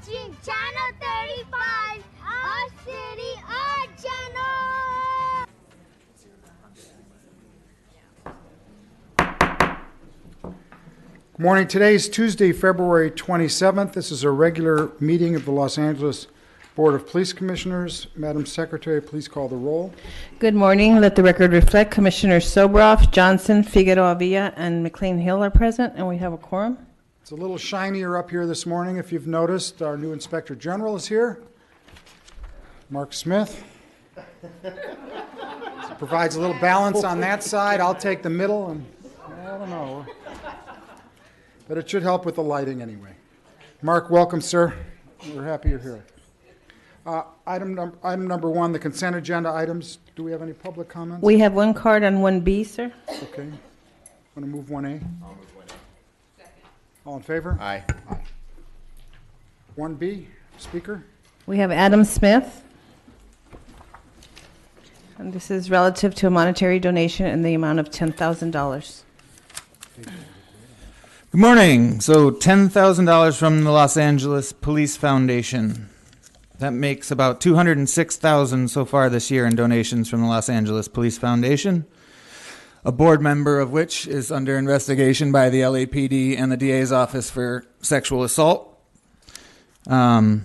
watching Channel 35, our city, our channel. Good morning. Today is Tuesday, February 27th. This is a regular meeting of the Los Angeles Board of Police Commissioners. Madam Secretary, please call the roll. Good morning. Let the record reflect Commissioners Sobroff, Johnson, Figueroa Villa, and McLean Hill are present, and we have a quorum. It's a little shinier up here this morning. If you've noticed, our new Inspector General is here, Mark Smith. Provides a little balance on that side. I'll take the middle, and I don't know. But it should help with the lighting anyway. Mark, welcome, sir. We're happy you're here. Item number one, the consent agenda items. Do we have any public comments? We have one card on 1B, sir. Okay. Want to move 1A? I'll move 1A. Second. All in favor? Aye. 1B, speaker. We have Adam Smith. And this is relative to a monetary donation in the amount of $10,000. Good morning. So $10,000 from the Los Angeles Police Foundation. That makes about $206,000 so far this year in donations from the Los Angeles Police Foundation, a board member of which is under investigation by the LAPD and the DA's office for sexual assault. I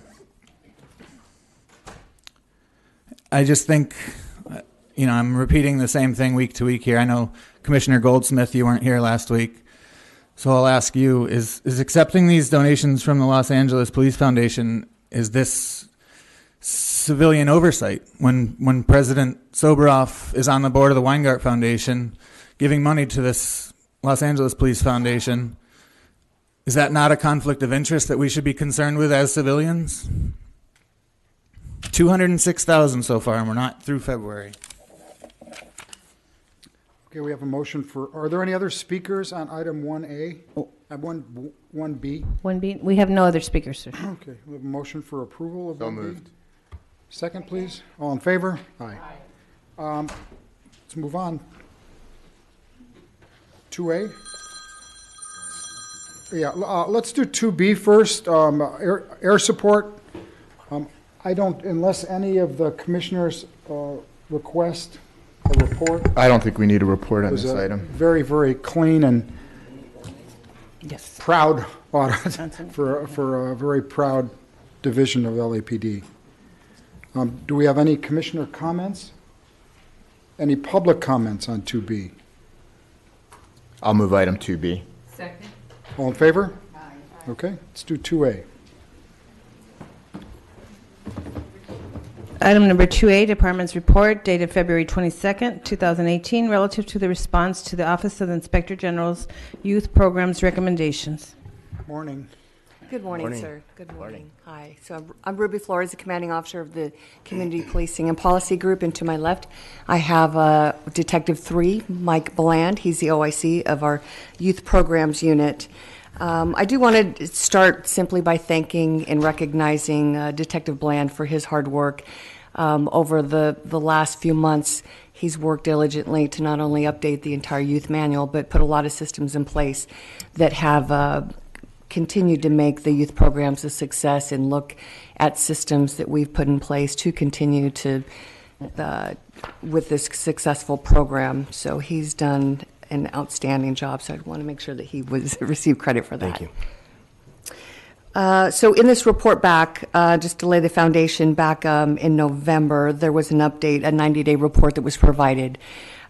just think, I'm repeating the same thing week to week here. I know, Commissioner Goldsmith, you weren't here last week. So I'll ask you, is accepting these donations from the Los Angeles Police Foundation, is this civilian oversight? When President Sobroff is on the board of the Weingart Foundation, giving money to this Los Angeles Police Foundation, is that not a conflict of interest that we should be concerned with as civilians? $206,000 so far, and we're not through February. Okay, we have a motion for, are there any other speakers on item 1A? Oh. 1B? 1B, we have no other speakers, sir. Okay, we have a motion for approval of 1B. So moved. Second, please. All in favor? Aye. Let's move on. 2A? Yeah, let's do 2B first. Air support. I don't, unless any of the commissioners request a report. I don't think we need a report on It was this a item. very, very clean and Yes. proud audit for a very proud division of LAPD. Do we have any commissioner comments? Any public comments on 2B? I'll move item 2B. Second. All in favor? Aye. Okay, let's do 2A. Item number 2A, Department's report dated February 22nd, 2018, relative to the response to the Office of the Inspector General's Youth Programs recommendations. Morning. Good morning, sir. Good morning. Hi. So I'm Ruby Flores, the commanding officer of the Community Policing and Policy Group, and to my left, I have Detective 3, Mike Bland. He's the OIC of our Youth Programs Unit. I do want to start simply by thanking and recognizing Detective Bland for his hard work. Over the last few months, he's worked diligently to not only update the entire youth manual, but put a lot of systems in place that have continued to make the youth programs a success, and look at systems that we've put in place to continue to with this successful program. So he's done an outstanding job, so I want to make sure that he received credit for that. Thank you. So in this report back, just to lay the foundation back in November, there was an update, a 90-day report that was provided.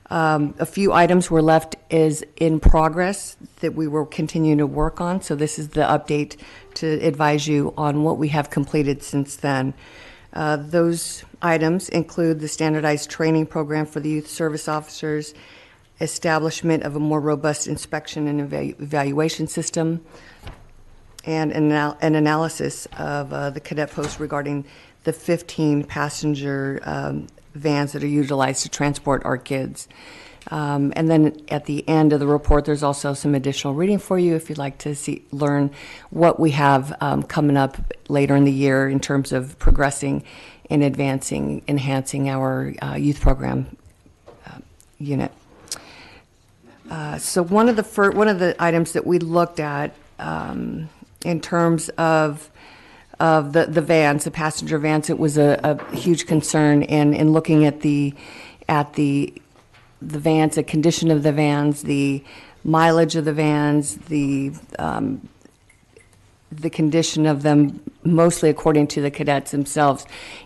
A few items were left as in progress that we will continue to work on. So this is the update to advise you on what we have completed since then. Those items include the standardized training program for the youth service officers, establishment of a more robust inspection and evaluation system, and an analysis of the cadet post regarding the 15 passenger vans that are utilized to transport our kids. And then at the end of the report, there's also some additional reading for you if you'd like to learn what we have coming up later in the year in terms of progressing and enhancing our youth program unit. So one of the items that we looked at in terms of of the vans, the passenger vans. It was a huge concern, and in looking at the vans, the condition of the vans, the mileage of the vans, the condition of them, mostly according to the cadets themselves.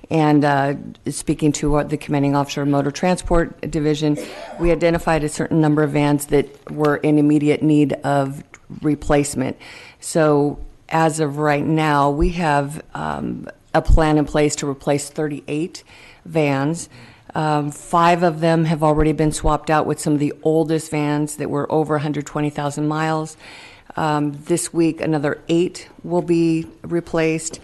And speaking to the commanding officer of Motor Transport Division, we identified a certain number of vans that were in immediate need of replacement. So as of right now, we have a plan in place to replace 38 vans. 5 of them have already been swapped out with some of the oldest vans that were over 120,000 miles. This week, another 8 will be replaced.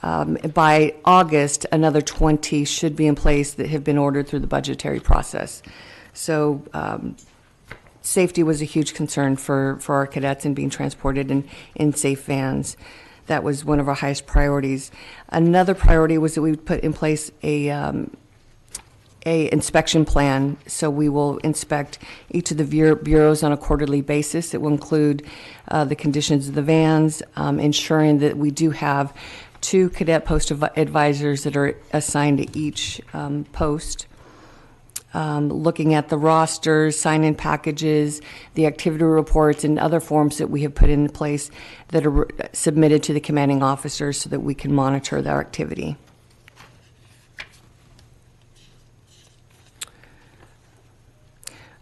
By August, another 20 should be in place that have been ordered through the budgetary process. So safety was a huge concern for our cadets in being transported in safe vans. That was one of our highest priorities. Another priority was that we would put in place a inspection plan. So we will inspect each of the bureaus on a quarterly basis. It will include the conditions of the vans, ensuring that we do have 2 cadet post advisors that are assigned to each post. Looking at the rosters, sign-in packages, the activity reports, and other forms that we have put in place that are submitted to the commanding officers so that we can monitor their activity.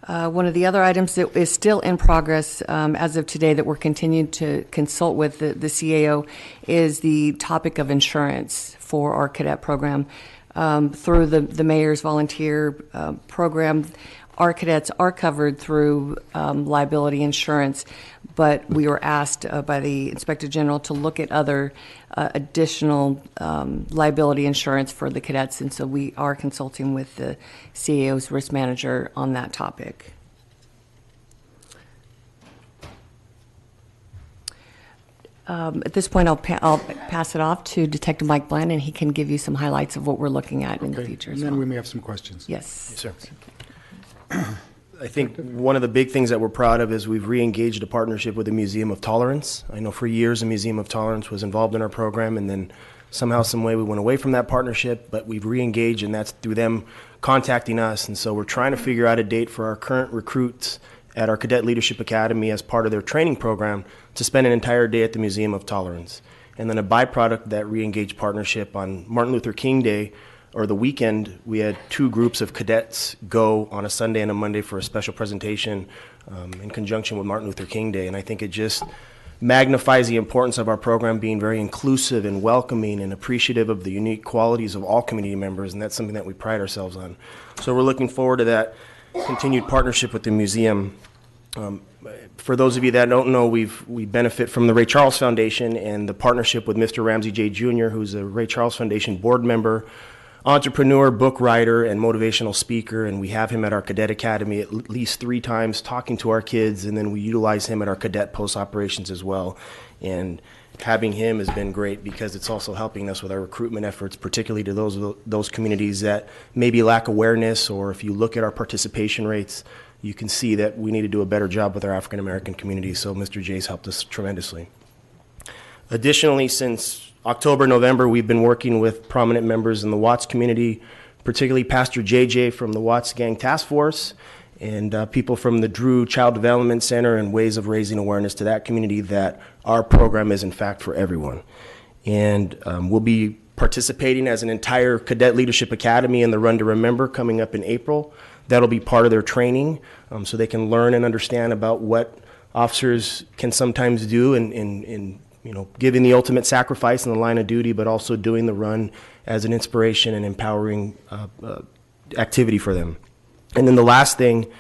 One of the other items that is still in progress as of today that we're continuing to consult with the CAO is the topic of insurance for our cadet program. Through the mayor's volunteer program, our cadets are covered through liability insurance, but we were asked by the Inspector General to look at other additional liability insurance for the cadets, and so we are consulting with the CAO's risk manager on that topic. At this point, I'll pass it off to Detective Mike Bland, and he can give you some highlights of what we're looking at in the future as And then well. we may have some questions. Yes. Yes, sir. I think one of the big things that we're proud of is we've re-engaged a partnership with the Museum of Tolerance. I know for years the Museum of Tolerance was involved in our program, and then somehow, some way we went away from that partnership, but we've re-engaged, and that's through them contacting us. And so we're trying to figure out a date for our current recruits at our Cadet Leadership Academy as part of their training program to spend an entire day at the Museum of Tolerance. And then a byproduct of that re-engaged partnership, on Martin Luther King Day, or the weekend, we had 2 groups of cadets go on a Sunday and a Monday for a special presentation in conjunction with Martin Luther King Day. And I think it just magnifies the importance of our program being very inclusive and welcoming and appreciative of the unique qualities of all community members, and that's something that we pride ourselves on. So we're looking forward to that continued partnership with the museum. For those of you that don't know, we benefit from the Ray Charles Foundation and the partnership with Mr. Ramsey J. Jr., who's a Ray Charles Foundation board member, entrepreneur, book writer, and motivational speaker, and we have him at our Cadet Academy at least 3 times talking to our kids, and then we utilize him at our cadet post operations as well. And having him has been great because it's also helping us with our recruitment efforts, particularly to those communities that maybe lack awareness, or if you look at our participation rates, you can see that we need to do a better job with our African American community, so Mr. J's helped us tremendously. Additionally, since October, November, we've been working with prominent members in the Watts community, particularly Pastor JJ from the Watts Gang Task Force, and people from the Drew Child Development Center, and ways of raising awareness to that community that our program is in fact for everyone. And we'll be participating as an entire Cadet Leadership Academy in the Run to Remember coming up in April. That'll be part of their training, so they can learn and understand about what officers can sometimes do in you know, giving the ultimate sacrifice in the line of duty, but also doing the run as an inspiration and empowering activity for them. And then the last thing,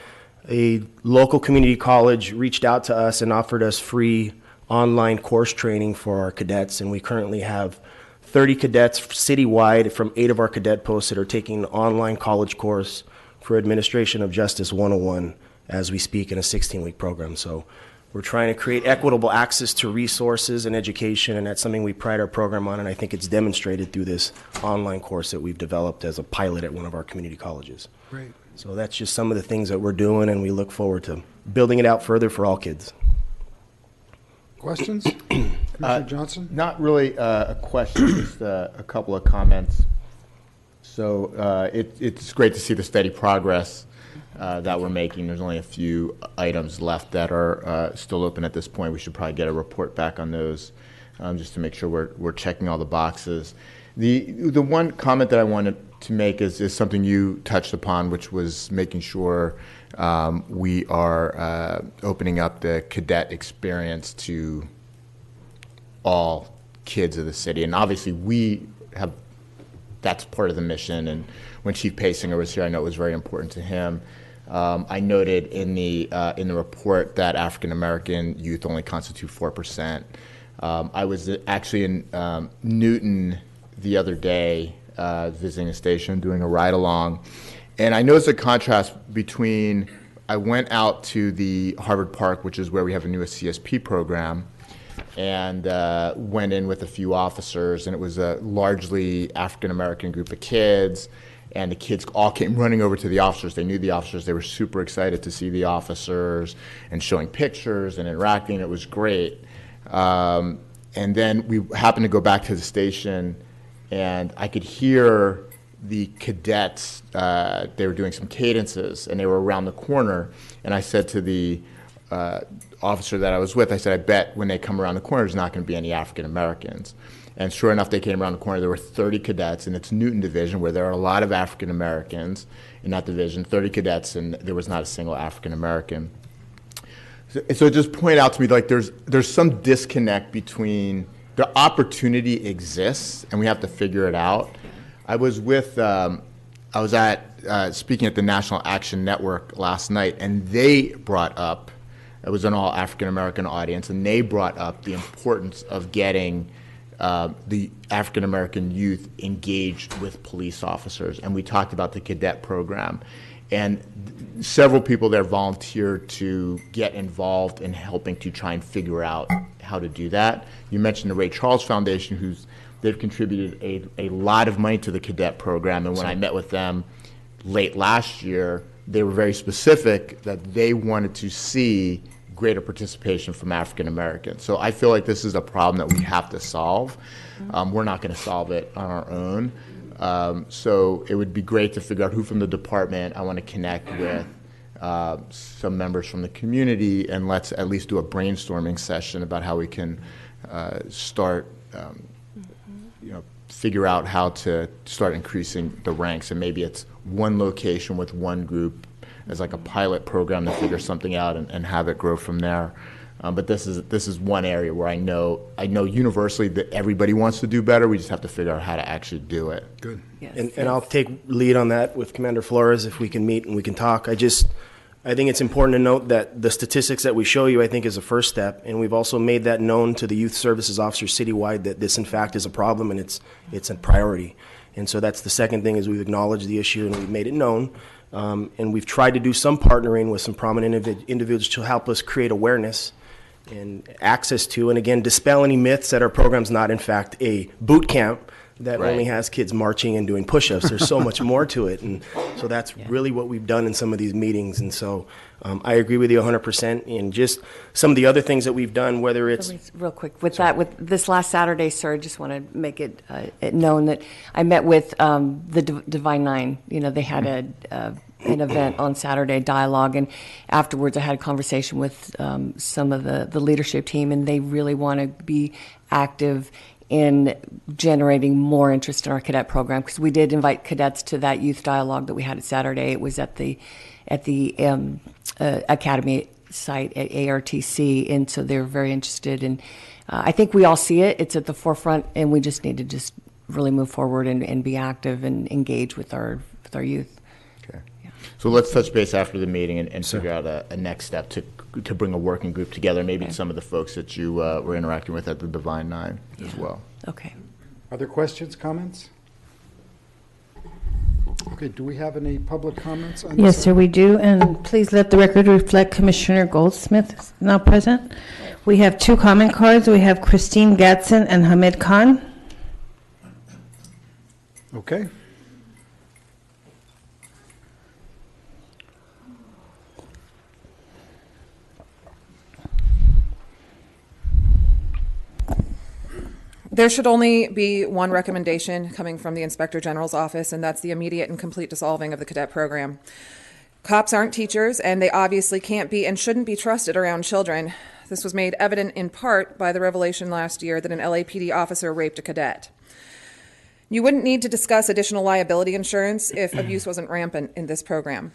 a local community college reached out to us and offered us free online course training for our cadets, and we currently have 30 cadets citywide from 8 of our cadet posts that are taking an online college course for Administration of Justice 101 as we speak in a 16-week program. So we're trying to create equitable access to resources and education, and that's something we pride our program on, and I think it's demonstrated through this online course that we've developed as a pilot at one of our community colleges. Great. So that's just some of the things that we're doing, and we look forward to building it out further for all kids. Questions? Commissioner Johnson? Not really a question, just a couple of comments. So it's great to see the steady progress that we're making. There's only a few items left that are still open at this point. We should probably get a report back on those just to make sure we're checking all the boxes. The one comment that I wanted to make is something you touched upon, which was making sure we are opening up the cadet experience to all kids of the city. And obviously that's part of the mission. And when Chief Pasinger was here, I know it was very important to him. I noted in the report that African American youth only constitute 4%. I was actually in Newton the other day, visiting a station, doing a ride along, and I noticed a contrast between. I went out to the Harvard Park, which is where we have a newest CSP program, and went in with a few officers, and it was a largely African American group of kids. And the kids all came running over to the officers. They knew the officers. They were super excited to see the officers and showing pictures and interacting. It was great. And then we happened to go back to the station, and I could hear the cadets. They were doing some cadences, and they were around the corner. And I said to the officer that I was with, I said, I bet when they come around the corner, there's not going to be any African Americans. And sure enough, they came around the corner. There were 30 cadets, and it's Newton Division, where there are a lot of African Americans in that division, 30 cadets, and there was not a single African American. So it just pointed out to me, like, there's some disconnect between the opportunity exists, and we have to figure it out. I was speaking at the National Action Network last night, and they brought up, it was an all African American audience, and they brought up the importance of getting the African American youth engaged with police officers, and we talked about the cadet program, and several people there volunteered to get involved in helping to try and figure out how to do that. You mentioned the Ray Charles Foundation, they've contributed a lot of money to the cadet program, and when I met with them late last year, they were very specific that they wanted to see greater participation from African Americans. So I feel like this is a problem that we have to solve. We're not going to solve it on our own. So it would be great to figure out who from the department. I want to connect with some members from the community, and let's at least do a brainstorming session about how we can start, figure out how to start increasing the ranks. And maybe it's one location with one group as like a pilot program to figure something out and have it grow from there. But this is one area where I know universally that everybody wants to do better. We just have to figure out how to actually do it. Good. Yes, And I'll take lead on that with Commander Flores if we can meet and we can talk. I think it's important to note that the statistics that we show you, I think, is a first step, and we've also made that known to the youth services officers citywide that this, in fact, is a problem and it's a priority. And so that's the second thing, is we've acknowledged the issue and we've made it known. And we've tried to do some partnering with some prominent individuals to help us create awareness and access to, and again, dispel any myths that our program's not, in fact, a boot camp that Right. only has kids marching and doing push-ups. There's so much more to it. And so that's really what we've done in some of these meetings. And so I agree with you 100%. And just some of the other things that we've done, whether it's Real quick, with this last Saturday, sir, I just want to make it known that I met with the Divine Nine. They had an event on Saturday, dialogue, and afterwards I had a conversation with some of the leadership team, and they really want to be active in generating more interest in our cadet program, because we did invite cadets to that youth dialogue that we had at Saturday. It was at the Academy site at ARTC, and so they're very interested. And I think we all see it. It's at the forefront, and we just need to just really move forward and be active and engage with our youth. Okay. So let's touch base after the meeting and figure out a next step to bring a working group together, maybe Okay. some of the folks that you were interacting with at the Divine Nine as well. Okay. Other questions, comments? Okay, do we have any public comments on this? Yes, sir, we do, and please let the record reflect Commissioner Goldsmith is now present. We have two comment cards. We have Christine Gatson and Hamid Khan. Okay. There should only be one recommendation coming from the Inspector General's office, and that's the immediate and complete dissolving of the cadet program. Cops aren't teachers, and they obviously can't be and shouldn't be trusted around children. This was made evident in part by the revelation last year that an LAPD officer raped a cadet. You wouldn't need to discuss additional liability insurance if abuse wasn't rampant in this program.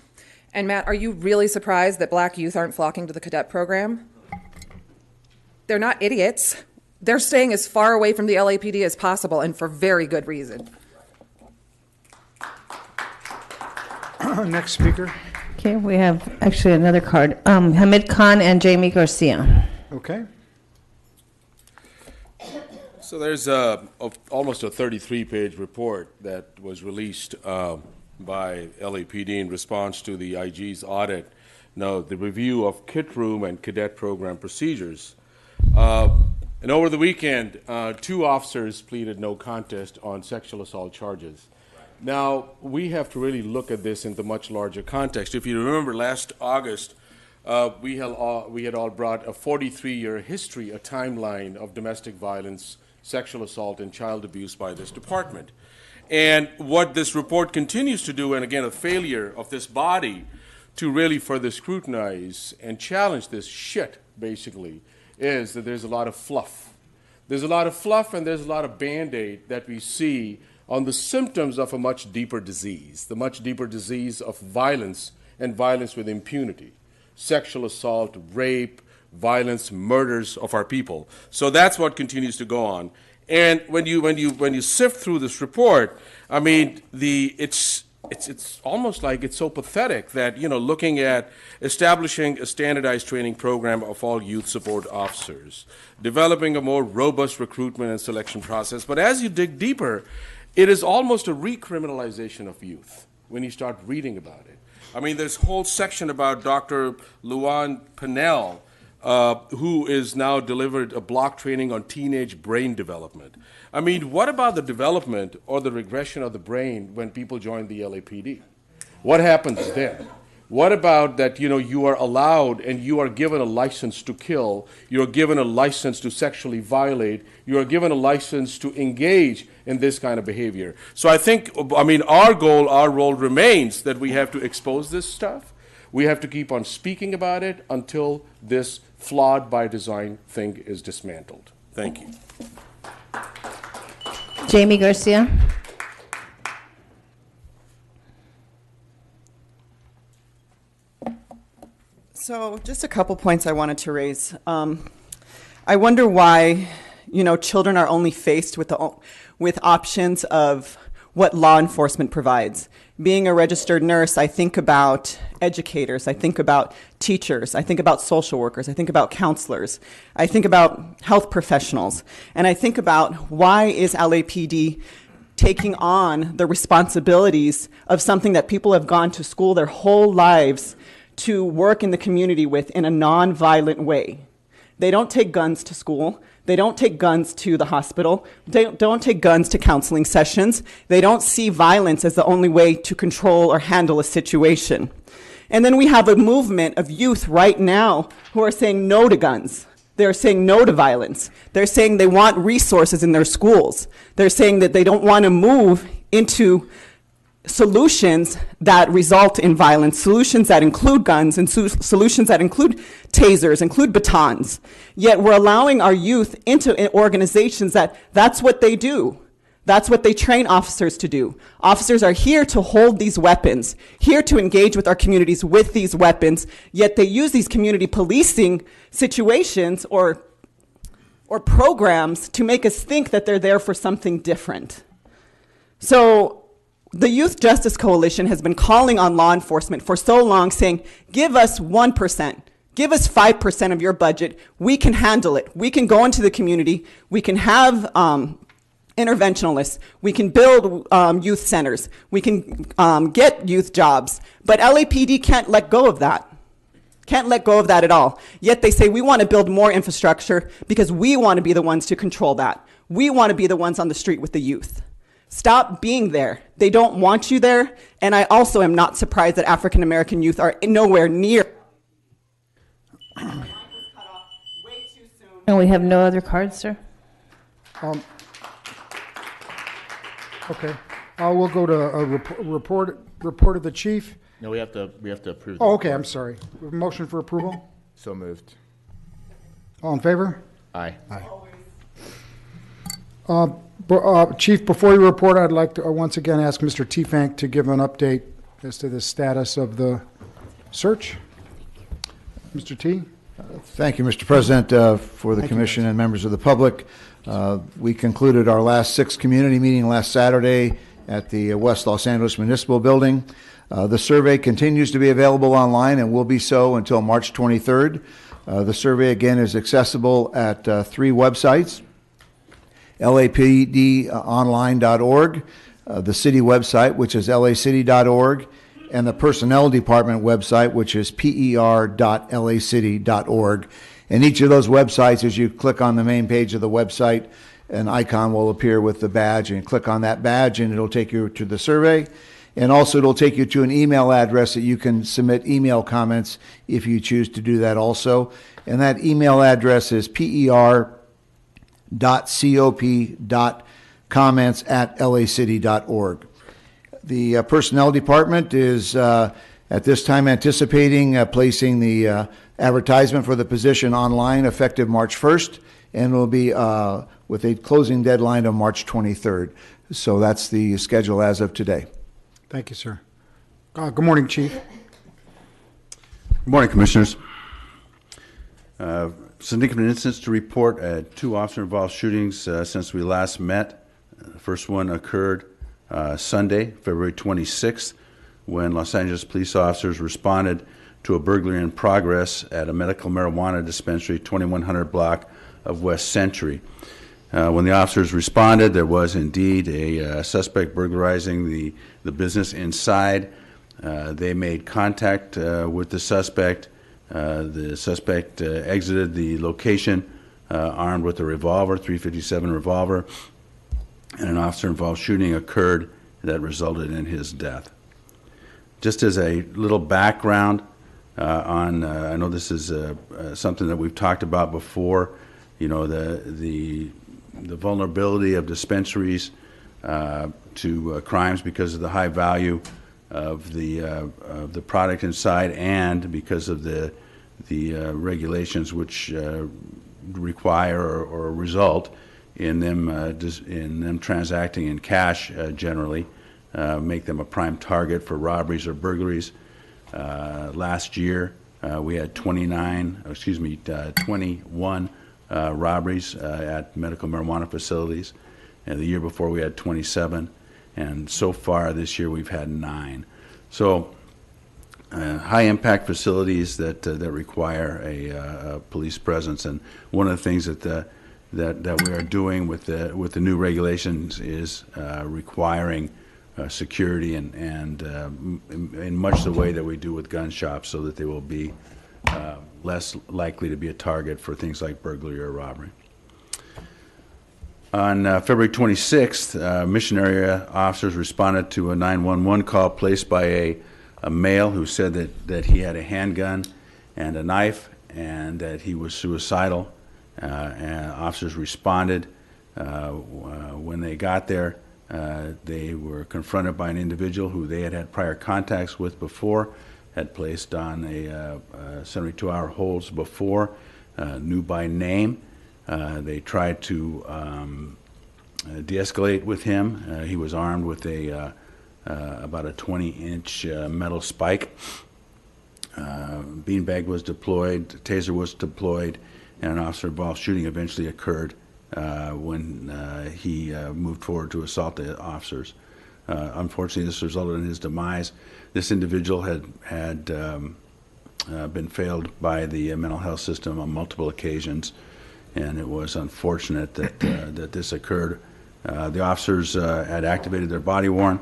And Matt, are you really surprised that black youth aren't flocking to the cadet program? They're not idiots. They're staying as far away from the LAPD as possible, and for very good reason. Next speaker. Okay, we have actually another card. Hamid Khan and Jamie Garcia. Okay. So there's almost a 33-page report that was released by LAPD in response to the IG's audit. Now, the review of kit room and cadet program procedures. And over the weekend, 2 officers pleaded no contest on sexual assault charges. Now, we have to really look at this in the much larger context. If you remember last August, we had all brought a 43-year history, a timeline of domestic violence, sexual assault, and child abuse by this department. And what this report continues to do, and again, a failure of this body to really further scrutinize and challenge this shit, basically, is that there's a lot of fluff. There's a lot of fluff and there's a lot of Band-Aid that we see on the symptoms of a much deeper disease, the much deeper disease of violence and violence with impunity, sexual assault, rape, violence, murders of our people. So that's what continues to go on. And when you sift through this report, I mean, it's almost like it's so pathetic that, you know, looking at establishing a standardized training program of all youth support officers, developing a more robust recruitment and selection process. But as you dig deeper, it is almost a recriminalization of youth when you start reading about it. I mean, there's a whole section about Dr. Luan Pinnell, who is now delivered a block training on teenage brain development. I mean, what about the development or the regression of the brain when people join the LAPD? What happens then? What about that, you know, you are allowed and you are given a license to kill, you're given a license to sexually violate, you are given a license to engage in this kind of behavior. So I think, I mean, our goal, our role remains that we have to expose this stuff. We have to keep on speaking about it until this flawed by design thing is dismantled. Thank you. Jamie Garcia. So just a couple points I wanted to raise. I wonder why, you know, children are only faced with options of what law enforcement provides. Being a registered nurse, I think about educators, I think about teachers, I think about social workers, I think about counselors, I think about health professionals, and I think about why is LAPD taking on the responsibilities of something that people have gone to school their whole lives to work in the community with in a non-violent way. They don't take guns to school. They don't take guns to the hospital. They don't take guns to counseling sessions. They don't see violence as the only way to control or handle a situation. And then we have a movement of youth right now who are saying no to guns. They're saying no to violence. They're saying they want resources in their schools. They're saying that they don't want to move into solutions that result in violence, solutions that include guns, and solutions that include tasers, include batons. Yet we're allowing our youth into organizations that's what they do. That's what they train officers to do. Officers are here to hold these weapons, here to engage with our communities with these weapons, yet they use these community policing situations or programs to make us think that they're there for something different. So the Youth Justice Coalition has been calling on law enforcement for so long, saying, give us 1%, give us 5% of your budget, we can handle it. We can go into the community, we can have interventionalists, we can build youth centers, we can get youth jobs, but LAPD can't let go of that. Can't let go of that at all. Yet they say we want to build more infrastructure because we want to be the ones to control that. We want to be the ones on the street with the youth. Stop being there. They don't want you there. And I also am not surprised that African American youth are nowhere near. And we have no other cards, sir? Okay. We'll go to a report of the chief. No, we have to approve. Oh, okay, I'm sorry. We have a motion for approval? So moved. All in favor? Aye. Chief, before you report, I'd like to once again ask Mr. Teefank to give an update as to the status of the search. Mr. T? Thank you, Mr. President, for the commission and members of the public. We concluded our last 6 community meeting last Saturday at the West Los Angeles Municipal Building. The survey continues to be available online and will be so until March 23rd. The survey, again, is accessible at 3 websites: lapdonline.org, the city website, which is lacity.org, and the Personnel Department website, which is per.lacity.org. And each of those websites, as you click on the main page of the website, an icon will appear with the badge, and click on that badge and it'll take you to the survey. And also it'll take you to an email address that you can submit email comments if you choose to do that also. And that email address is per.cop.comments@lacity.org. The Personnel Department is at this time anticipating placing the advertisement for the position online effective March 1st, and will be with a closing deadline of March 23rd. So that's the schedule as of today. Thank you, sir. Good morning, Chief. Good morning, Commissioners. Significant incidents to report. 2 officer-involved shootings since we last met. The first one occurred Sunday, February 26th, when Los Angeles police officers responded to a burglary in progress at a medical marijuana dispensary, 2100 block of West Century. When the officers responded, there was indeed a suspect burglarizing the business inside. They made contact with the suspect. The suspect exited the location armed with a revolver, .357 revolver, and an officer-involved shooting occurred that resulted in his death. Just as a little background on, I know this is something that we've talked about before, you know, the vulnerability of dispensaries to crimes because of the high value of the product inside, and because of the regulations which require or result in them transacting in cash generally, make them a prime target for robberies or burglaries. Last year we had 21 robberies at medical marijuana facilities, and the year before we had 27, and so far this year we've had 9. So high impact facilities that require a police presence. And one of the things that we are doing with the new regulations is requiring security and in much the way that we do with gun shops, so that they will be less likely to be a target for things like burglary or robbery. On February 26th, Mission Area officers responded to a 911 call placed by a male who said that he had a handgun and a knife and that he was suicidal. And officers responded. When they got there, they were confronted by an individual who they had prior contacts with before, had placed on a 72-hour holds before, knew by name. They tried to de-escalate with him. He was armed with about a 20-inch metal spike. Beanbag was deployed, taser was deployed, and an officer-involved shooting eventually occurred when he moved forward to assault the officers. Unfortunately, this resulted in his demise. This individual had been failed by the mental health system on multiple occasions, and it was unfortunate that this occurred. The officers had activated their body worn.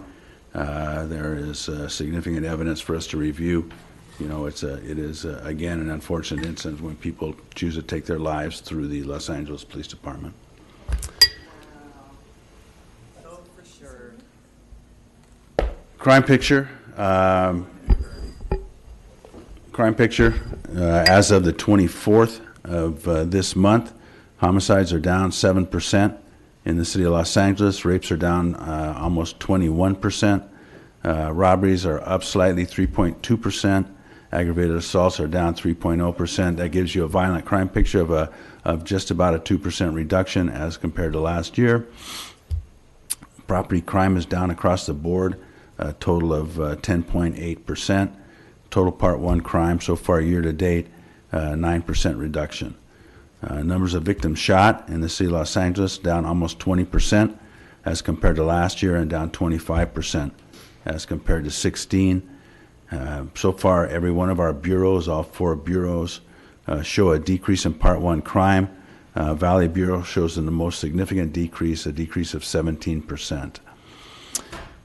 There is significant evidence for us to review. You know, it is again an unfortunate incident when people choose to take their lives through the Los Angeles Police Department. Crime picture. As of the 24th of this month, homicides are down 7%. In the city of Los Angeles, rapes are down almost 21%. Robberies are up slightly, 3.2%. Aggravated assaults are down 3.0%. That gives you a violent crime picture of just about a 2% reduction as compared to last year. Property crime is down across the board, a total of 10.8%. Total Part 1 crime so far year to date, 9% reduction. Numbers of victims shot in the city of Los Angeles down almost 20% as compared to last year, and down 25% as compared to 16. So far, every one of our bureaus, all 4 bureaus, show a decrease in Part 1 crime. Valley Bureau shows the most significant decrease, a decrease of 17%.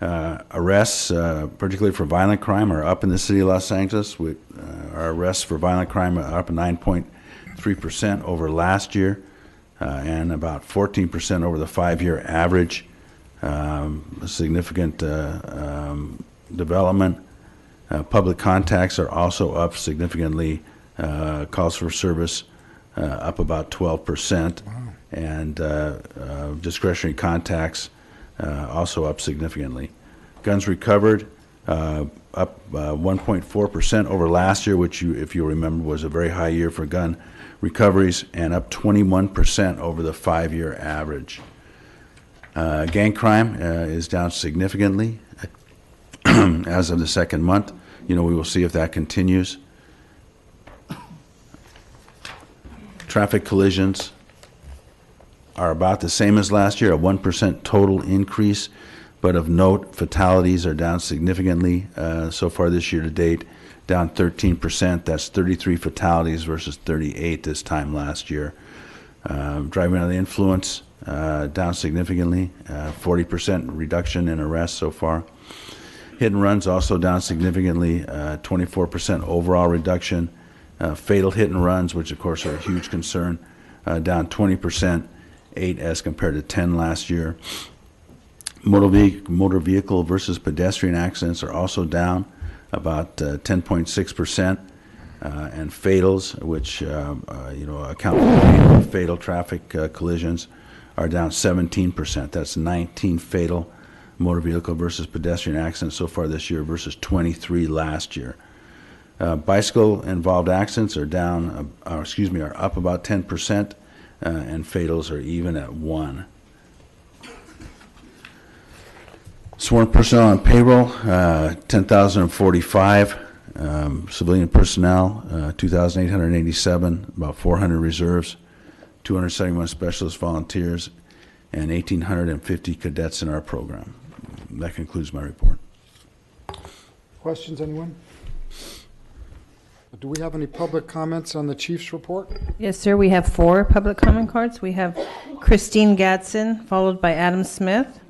Arrests, particularly for violent crime, are up in the city of Los Angeles. Our arrests for violent crime are up 9.3% over last year, and about 14% over the 5-year average. A significant development. Public contacts are also up significantly. Calls for service up about 12%. Wow. And discretionary contacts also up significantly. Guns recovered up 1.4% over last year, which, if you remember, was a very high year for gun recoveries, and up 21% over the 5-year average. Gang crime is down significantly as of the second month. We will see if that continues. Traffic collisions are about the same as last year, a 1% total increase, but of note, fatalities are down significantly so far this year to date, down 13%. That's 33 fatalities versus 38 this time last year. Driving under the influence, down significantly, 40% reduction in arrests so far. Hit and runs also down significantly, 24% overall reduction. Fatal hit and runs, which of course are a huge concern, down 20%, 8 as compared to 10 last year. Motor vehicle versus pedestrian accidents are also down about 10.6%, and fatals, which account for fatal traffic collisions, are down 17%. That's 19 fatal motor vehicle versus pedestrian accidents so far this year versus 23 last year. Bicycle-involved accidents are are up about 10%, and fatals are even at 1. Sworn personnel on payroll, 10,045. Civilian personnel, 2,887, about 400 reserves, 271 specialist volunteers, and 1,850 cadets in our program. That concludes my report. Questions, anyone? Do we have any public comments on the chief's report? Yes, sir. We have 4 public comment cards. We have Christine Gadsden, followed by Adam Smith.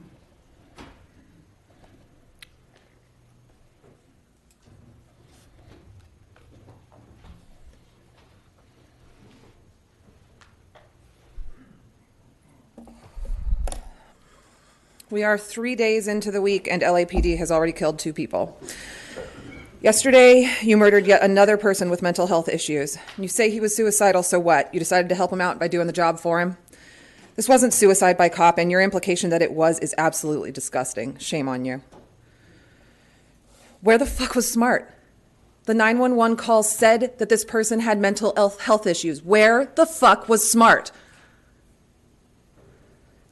We are 3 days into the week, and LAPD has already killed 2 people. Yesterday, you murdered yet another person with mental health issues. You say he was suicidal, so what? You decided to help him out by doing the job for him? This wasn't suicide by cop, and your implication that it was is absolutely disgusting. Shame on you. Where the fuck was Smart? The 911 call said that this person had mental health issues. Where the fuck was Smart?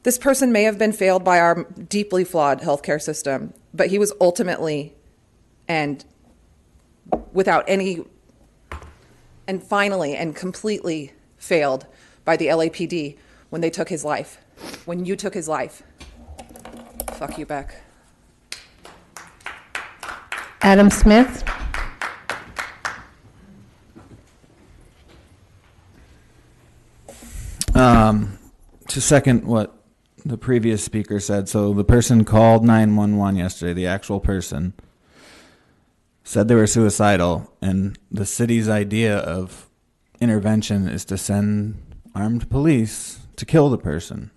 This person may have been failed by our deeply flawed healthcare system, but he was ultimately and finally and completely failed by the LAPD when they took his life. When you took his life. Fuck you back. Adam Smith. To second what the previous speaker said, so the person called 911 yesterday, the actual person, said they were suicidal, and the city's idea of intervention is to send armed police to kill the person.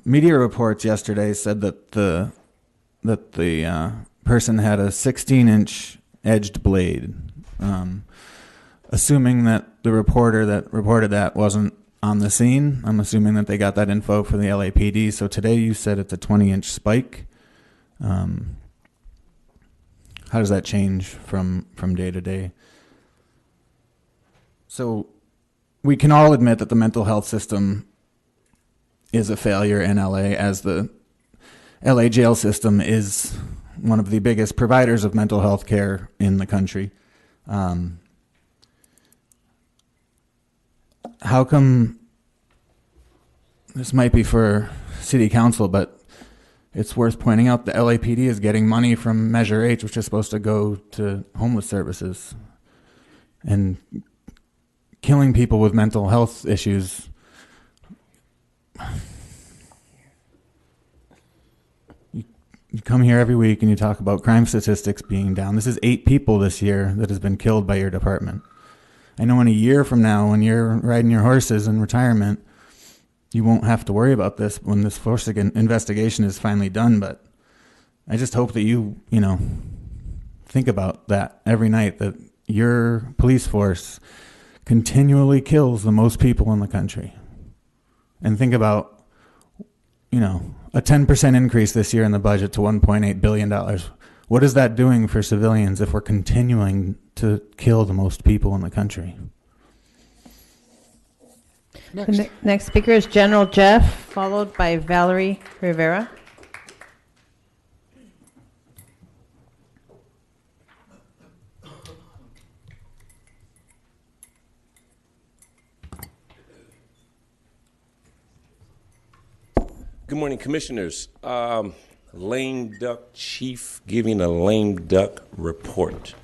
Media reports yesterday said that the person had a 16-inch edged blade. Assuming that the reporter that reported that wasn't on the scene. I'm assuming that they got that info for the LAPD. So today you said it's a 20-inch spike. How does that change from day to day? So we can all admit that the mental health system is a failure in LA, as the LA jail system is one of the biggest providers of mental health care in the country. How come, this might be for city council, but it's worth pointing out the LAPD is getting money from Measure H, which is supposed to go to homeless services, and killing people with mental health issues. You come here every week and you talk about crime statistics being down. This is 8 people this year that has been killed by your department. I know in a year from now, when you're riding your horses in retirement, you won't have to worry about this when this force investigation is finally done. But I just hope that you think about that every night, that your police force continually kills the most people in the country. And think about, a 10% increase this year in the budget to $1.8 billion. What is that doing for civilians if we're continuing to kill the most people in the country? The next speaker is General Jeff, followed by Valerie Rivera. Good morning, Commissioners. Lame duck chief giving a lame duck report.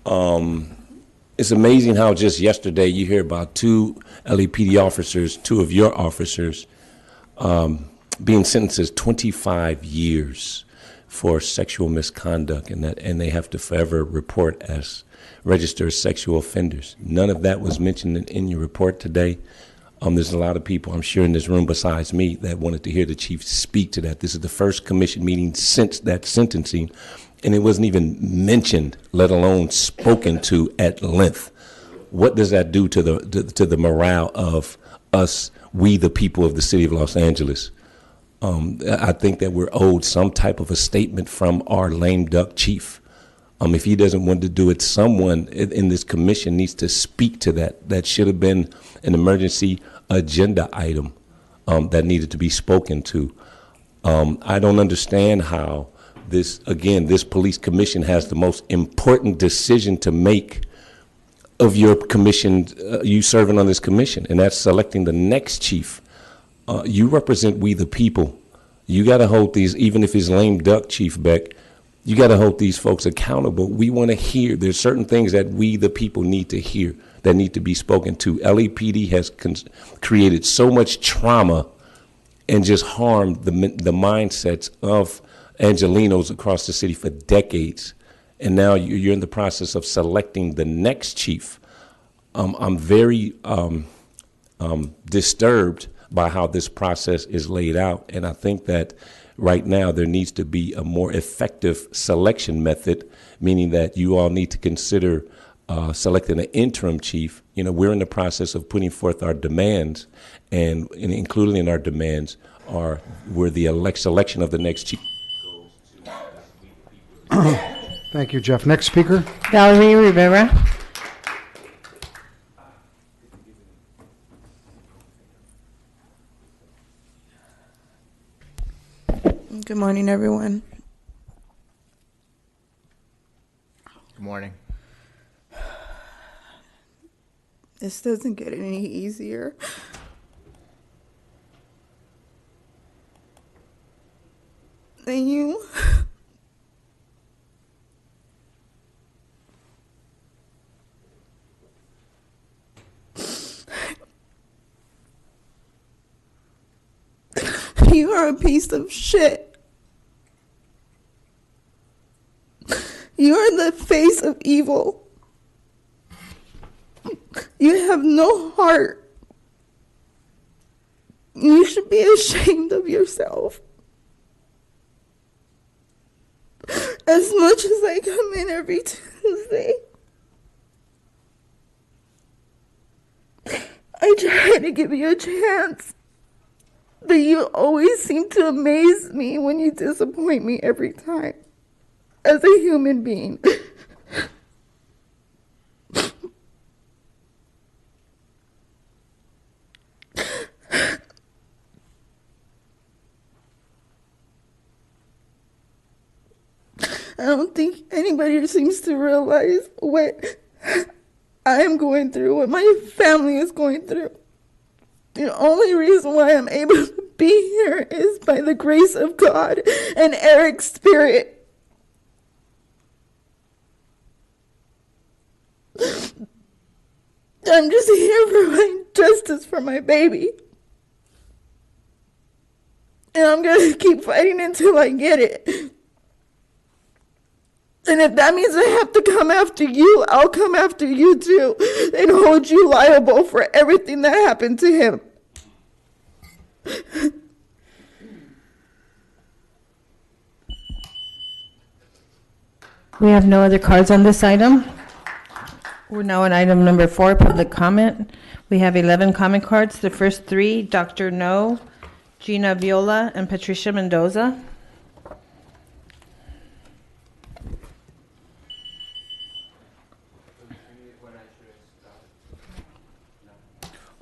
It's amazing how just yesterday you hear about 2 LAPD officers, 2 of your officers, being sentenced as 25 years for sexual misconduct, and they have to forever report as registered sexual offenders. None of that was mentioned in your report today. There's a lot of people, I'm sure, in this room besides me that wanted to hear the chief speak to that. This is the first commission meeting since that sentencing, and it wasn't even mentioned, let alone spoken to at length. What does that do to the morale of us, we the people of the city of Los Angeles? I think that we're owed some type of a statement from our lame duck chief. If he doesn't want to do it, someone in this commission needs to speak to that. That should have been an emergency agenda item that needed to be spoken to. I don't understand how this police commission has the most important decision to make of your commission, you serving on this commission, and that's selecting the next chief. You represent we the people. You got to hold these, even if it's lame duck, Chief Beck, you got to hold these folks accountable. We want to hear. There's certain things that we, the people, need to hear, that need to be spoken to. LAPD has created so much trauma and just harmed the mindsets of Angelenos across the city for decades. And now you're in the process of selecting the next chief. I'm very disturbed by how this process is laid out. And I think that right now there needs to be a more effective selection method, meaning that you all need to consider selecting an interim chief. We're in the process of putting forth our demands, and including in our demands were the selection of the next chief. Thank you, Jeff. Next speaker. Valerie Rivera. Good morning, everyone. Good morning. This doesn't get any easier. Than you. You are a piece of shit. You are the face of evil. You have no heart. You should be ashamed of yourself. As much as I come in every Tuesday, I try to give you a chance, but you always seem to amaze me when you disappoint me every time, as a human being. I don't think anybody seems to realize what I am going through, what my family is going through. The only reason why I'm able to be here is by the grace of God and Eric's spirit. I'm just here for my justice for my baby. And I'm going to keep fighting until I get it. And if that means I have to come after you, I'll come after you too and hold you liable for everything that happened to him. We have no other cards on this item. We're now on item number 4, public comment. We have 11 comment cards. The first 3, Dr. No, Gina Viola, and Patricia Mendoza.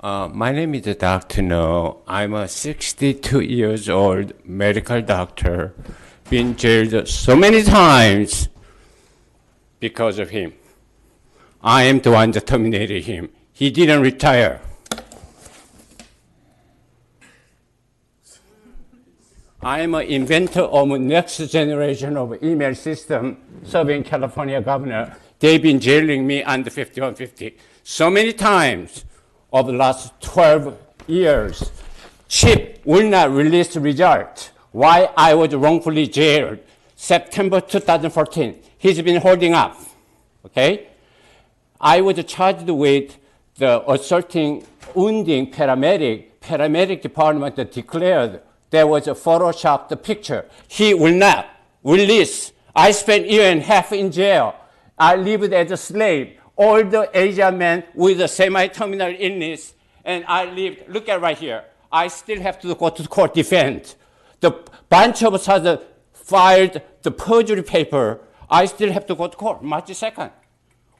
My name is Dr. No. I'm a 62 years old medical doctor, been jailed so many times because of him. I am the one that terminated him. He didn't retire. I am an inventor of next generation of email system serving California governor. They've been jailing me under 5150 so many times over the last 12 years. CHIP will not release the result. Why I was wrongfully jailed. September 2014. He's been holding up. Okay? I was charged with the assaulting, wounding paramedic. Paramedic department declared there was a photoshopped picture. He will not release. I spent a year and a half in jail. I lived as a slave. Older Asian man with a semi-terminal illness, and I lived, look at right here. I still have to go to court defend. The bunch of us filed the perjury paper. I still have to go to court March 2nd.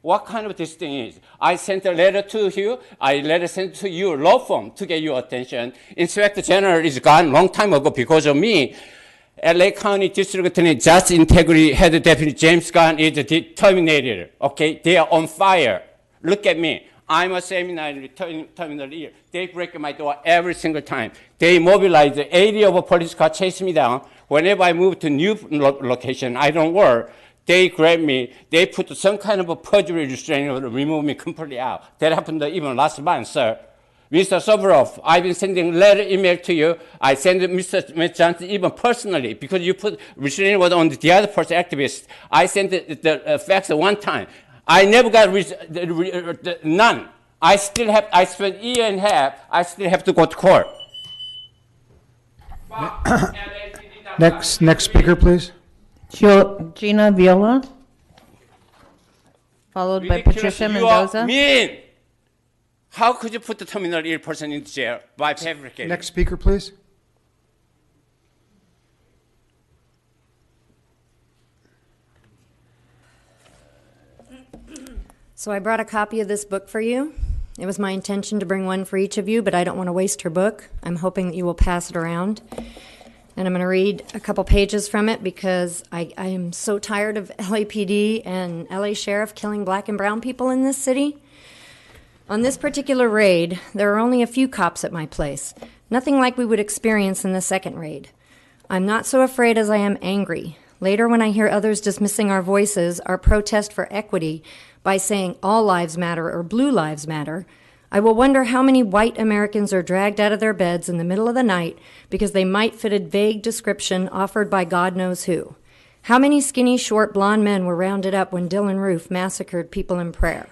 What kind of this thing is? I sent a letter to you. I letter sent to your law firm to get your attention. Inspector General is gone long time ago because of me. LA County District Attorney Just Integrity Head Deputy James Gunn is terminated. Okay, they are on fire. Look at me. I'm a seminary terminal year. They break my door every single time. They mobilize 80 of a police car, chase me down. Whenever I move to new location, I don't work. They grab me. They put some kind of a perjury restraining order, remove me completely out. That happened even last month, sir. Mr. Soborov, I've been sending letter, email to you. I sent Mr. Johnson even personally because you put restraining order on the other person activist. I sent the fax one time. I never got none. I still have. I spent a year and a half. I still have to go to court. Next speaker, please. Gina Viola, followed by Patricia Mendoza. You are mean. How could you put the terminal ill person in jail by fabricating? Next speaker, please. So I brought a copy of this book for you. It was my intention to bring one for each of you, but I don't want to waste your book. I'm hoping that you will pass it around. And I'm going to read a couple pages from it because I am so tired of LAPD and LA Sheriff killing black and brown people in this city. On this particular raid, there are only a few cops at my place. Nothing like we would experience in the second raid. I'm not so afraid as I am angry. Later, when I hear others dismissing our voices, our protest for equity, by saying all lives matter or blue lives matter, I will wonder how many white Americans are dragged out of their beds in the middle of the night because they might fit a vague description offered by God knows who. How many skinny, short, blonde men were rounded up when Dylann Roof massacred people in Prayer?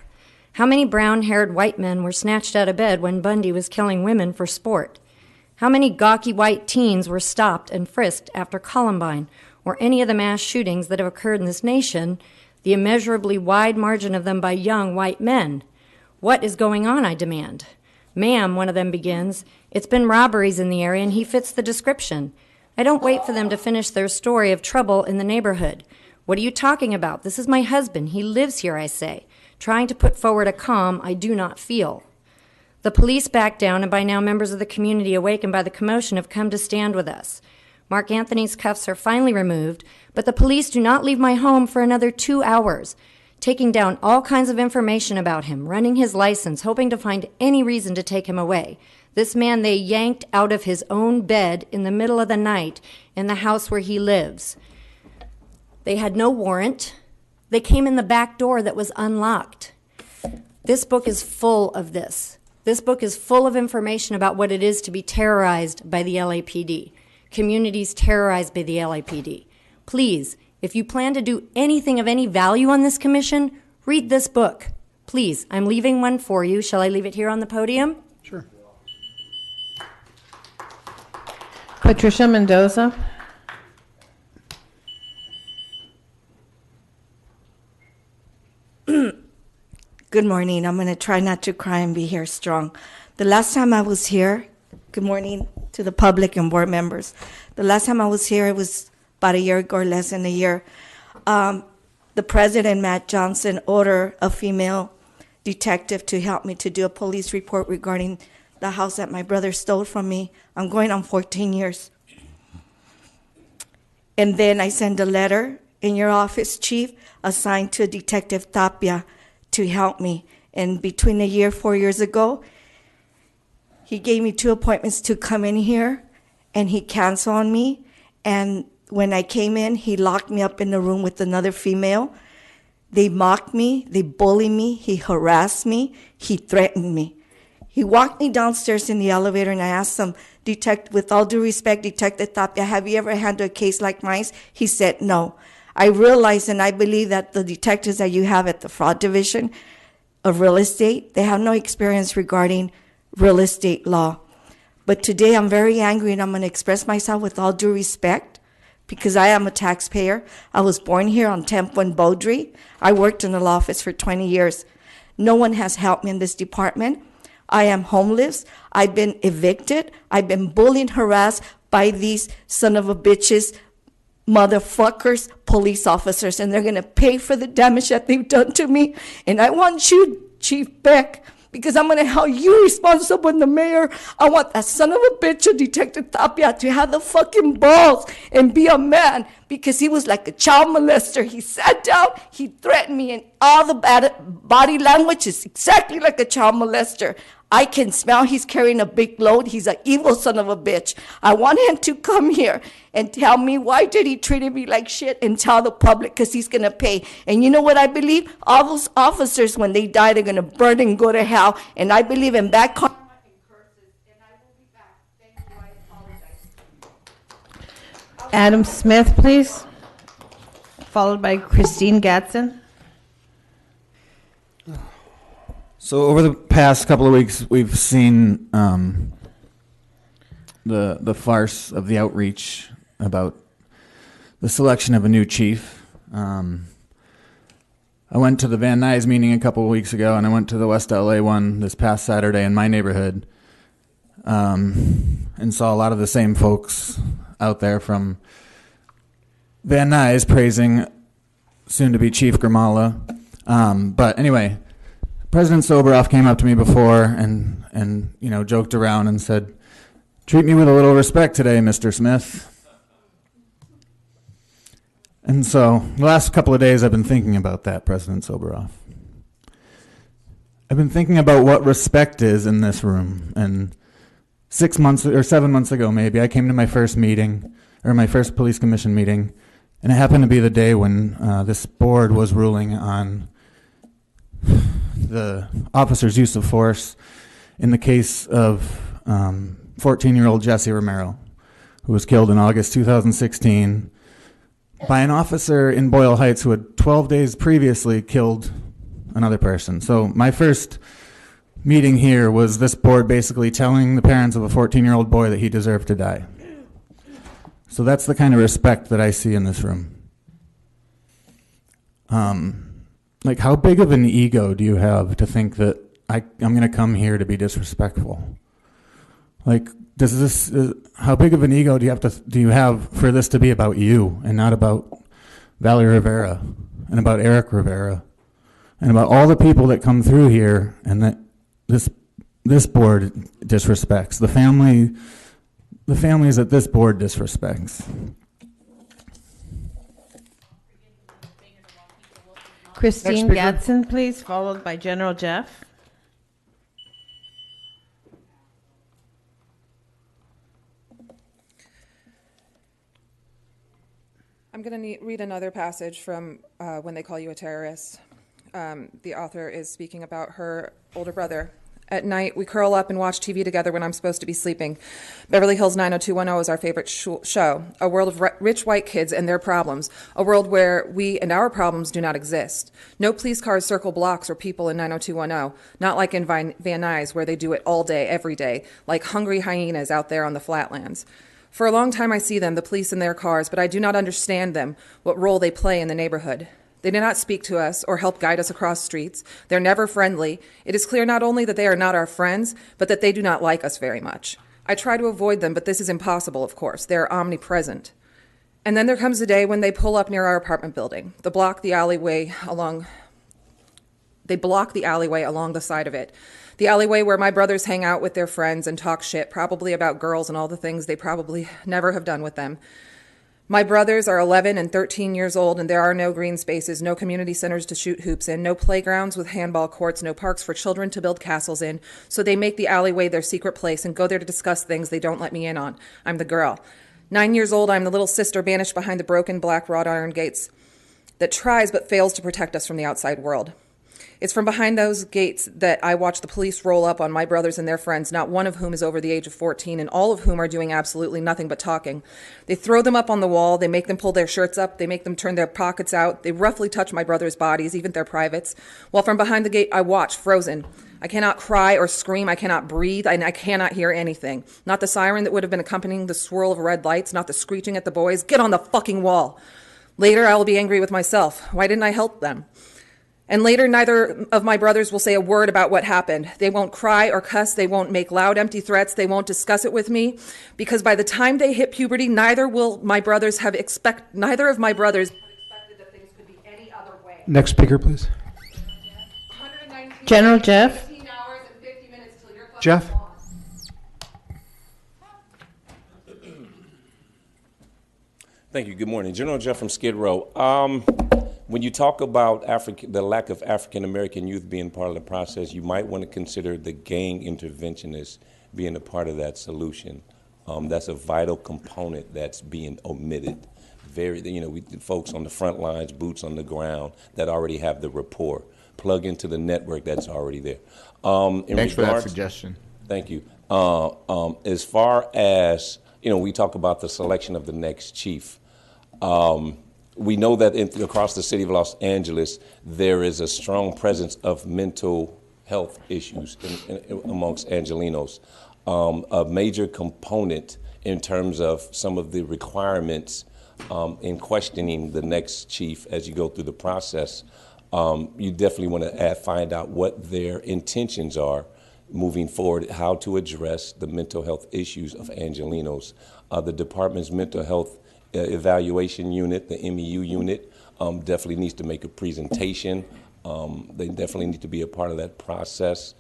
How many brown-haired white men were snatched out of bed when Bundy was killing women for sport? How many gawky white teens were stopped and frisked after Columbine or any of the mass shootings that have occurred in this nation, the immeasurably wide margin of them by young white men? What is going on, I demand? Ma'am, one of them begins, it's been robberies in the area and he fits the description. I don't wait for them to finish their story of trouble in the neighborhood. What are you talking about? This is my husband. He lives here, I say, trying to put forward a calm I do not feel. The police back down, and by now members of the community awakened by the commotion have come to stand with us. Mark Anthony's cuffs are finally removed, but the police do not leave my home for another 2 hours, taking down all kinds of information about him, running his license, hoping to find any reason to take him away. This man they yanked out of his own bed in the middle of the night in the house where he lives. They had no warrant. They came in the back door that was unlocked. This book is full of this. This book is full of information about what it is to be terrorized by the LAPD, communities terrorized by the LAPD. Please, if you plan to do anything of any value on this commission, read this book. Please, I'm leaving one for you. Shall I leave it here on the podium? Sure. Patricia Mendoza. Good morning. I'm going to try not to cry and be here strong. The last time I was here, good morning to the public and board members. The last time I was here, it was about a year ago or less than a year. The president, Matt Johnson, ordered a female detective to help me to do a police report regarding the house that my brother stole from me. I'm going on 14 years. And then I sent a letter in your office, Chief, assigned to Detective Tapia to help me. And between a year, 4 years ago, he gave me 2 appointments to come in here, and he canceled on me. And when I came in, he locked me up in the room with another female. They mocked me, they bullied me, he harassed me, he threatened me. He walked me downstairs in the elevator, and I asked him, with all due respect, Detective Tapia, have you ever handled a case like mine? He said no. I realize and I believe that the detectives that you have at the fraud division of real estate, they have no experience regarding real estate law. But today I'm very angry, and I'm going to express myself with all due respect because I am a taxpayer. I was born here on Temple and Beaudry. I worked in the law office for 20 years. No one has helped me in this department. I am homeless. I've been evicted. I've been bullied, harassed by these son of a bitches, motherfuckers, police officers, and they're going to pay for the damage that they've done to me. And I want you, Chief Beck, because I'm going to hold you responsible and the mayor. I want that son of a bitch, Detective Tapia, to have the fucking balls and be a man, because he was like a child molester. He sat down, he threatened me, and all the body language is exactly like a child molester. I can smell he's carrying a big load. He's an evil son of a bitch. I want him to come here and tell me why did he treat me like shit, and tell the public, because he's going to pay. And you know what I believe? All those officers, when they die, they're going to burn and go to hell. And I believe in bad karma and curses. And I will be back. Thank you. I apologize. Adam Smith, please. Followed by Christine Gadsden. So over the past couple of weeks, we've seen the farce of the outreach about the selection of a new chief. I went to the Van Nuys meeting a couple of weeks ago, and I went to the West LA one this past Saturday in my neighborhood, and saw a lot of the same folks out there from Van Nuys praising soon-to-be Chief Grimala. But anyway, President Soboroff came up to me before and joked around and said, "Treat me with a little respect today, Mr. Smith." And so the last couple of days I've been thinking about that, President Soboroff. I've been thinking about what respect is in this room. And 6 months or 7 months ago maybe, I came to my first meeting, or my first police commission meeting, and it happened to be the day when this board was ruling on the officer's use of force in the case of 14-year-old Jesse Romero, who was killed in August 2016 by an officer in Boyle Heights who had 12 days previously killed another person. So my first meeting here was this board basically telling the parents of a 14-year-old boy that he deserved to die. So that's the kind of respect that I see in this room. Like, how big of an ego do you have to think that I'm going to come here to be disrespectful. Like, does this? How big of an ego do you have for this to be about you and not about Valerie Rivera and about Eric Rivera and about all the people that come through here and that this board disrespects the families that this board disrespects. Christine Gadsden, please, followed by General Jeff. I'm going to read another passage from When They Call You a Terrorist. The author is speaking about her older brother. At night, we curl up and watch TV together when I'm supposed to be sleeping. Beverly Hills 90210 is our favorite show, a world of rich white kids and their problems, a world where we and our problems do not exist. No police cars circle blocks or people in 90210, not like in Van Nuys where they do it all day, every day, like hungry hyenas out there on the flatlands. For a long time I see them, the police in their cars, but I do not understand them, what role they play in the neighborhood. They do not speak to us or help guide us across streets. They're never friendly. It is clear not only that they are not our friends, but that they do not like us very much. I try to avoid them, but this is impossible, of course. They are omnipresent. And then there comes a day when they pull up near our apartment building. They block the alleyway along the side of it. The alleyway where my brothers hang out with their friends and talk shit, probably about girls and all the things they probably never have done with them. My brothers are 11 and 13 years old, and there are no green spaces, no community centers to shoot hoops in, no playgrounds with handball courts, no parks for children to build castles in, so they make the alleyway their secret place and go there to discuss things they don't let me in on. I'm the girl. 9 years old, I'm the little sister banished behind the broken black wrought iron gates that tries but fails to protect us from the outside world. It's from behind those gates that I watch the police roll up on my brothers and their friends, not one of whom is over the age of 14, and all of whom are doing absolutely nothing but talking. They throw them up on the wall, they make them pull their shirts up, they make them turn their pockets out, they roughly touch my brothers' bodies, even their privates, while from behind the gate I watch, frozen. I cannot cry or scream, I cannot breathe, and I cannot hear anything. Not the siren that would have been accompanying the swirl of red lights, not the screeching at the boys. Get on the fucking wall. Later I will be angry with myself. Why didn't I help them? And later, neither of my brothers will say a word about what happened. They won't cry or cuss. They won't make loud, empty threats. They won't discuss it with me, because by the time they hit puberty, neither of my brothers have expected that things could be any other way. Next speaker, please. General Jeff. Jeff. Thank you. Good morning. General Jeff from Skid Row. When you talk about the lack of African-American youth being part of the process, you might want to consider the gang interventionists being a part of that solution. That's a vital component that's being omitted. Folks on the front lines, boots on the ground, that already have the rapport. Plug into the network that's already there. Thanks for that suggestion. Thank you. As far as, we talk about the selection of the next chief. We know that across the city of Los Angeles, there is a strong presence of mental health issues amongst Angelenos. A major component in terms of some of the requirements in questioning the next chief as you go through the process, you definitely want to find out what their intentions are moving forward, how to address the mental health issues of Angelenos. The department's mental health evaluation unit, the MEU unit, definitely needs to make a presentation. They definitely need to be a part of that process.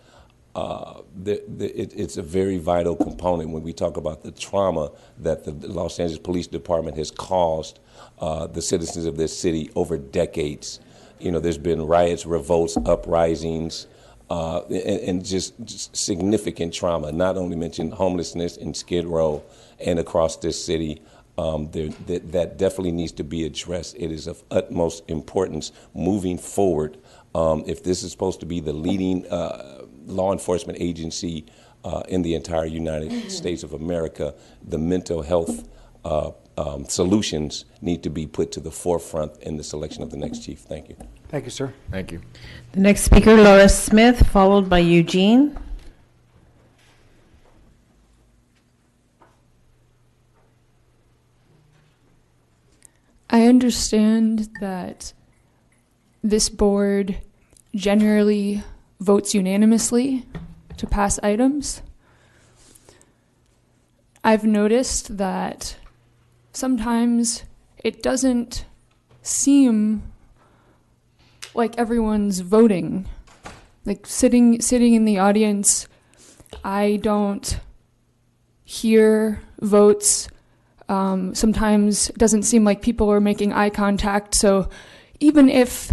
It's a very vital component when we talk about the trauma that the Los Angeles Police Department has caused the citizens of this city over decades. There's been riots, revolts, uprisings, and just significant trauma, not only mention homelessness in Skid Row and across this city. That definitely needs to be addressed. It is of utmost importance moving forward. If this is supposed to be the leading law enforcement agency in the entire United States of America, the mental health solutions need to be put to the forefront in the selection of the next chief. Thank you. Thank you, sir. Thank you. The next speaker, Laura Smith, followed by Eugene. I understand that this board generally votes unanimously to pass items. I've noticed that sometimes it doesn't seem like everyone's voting. Like sitting in the audience, I don't hear votes. Sometimes it doesn't seem like people are making eye contact. So even if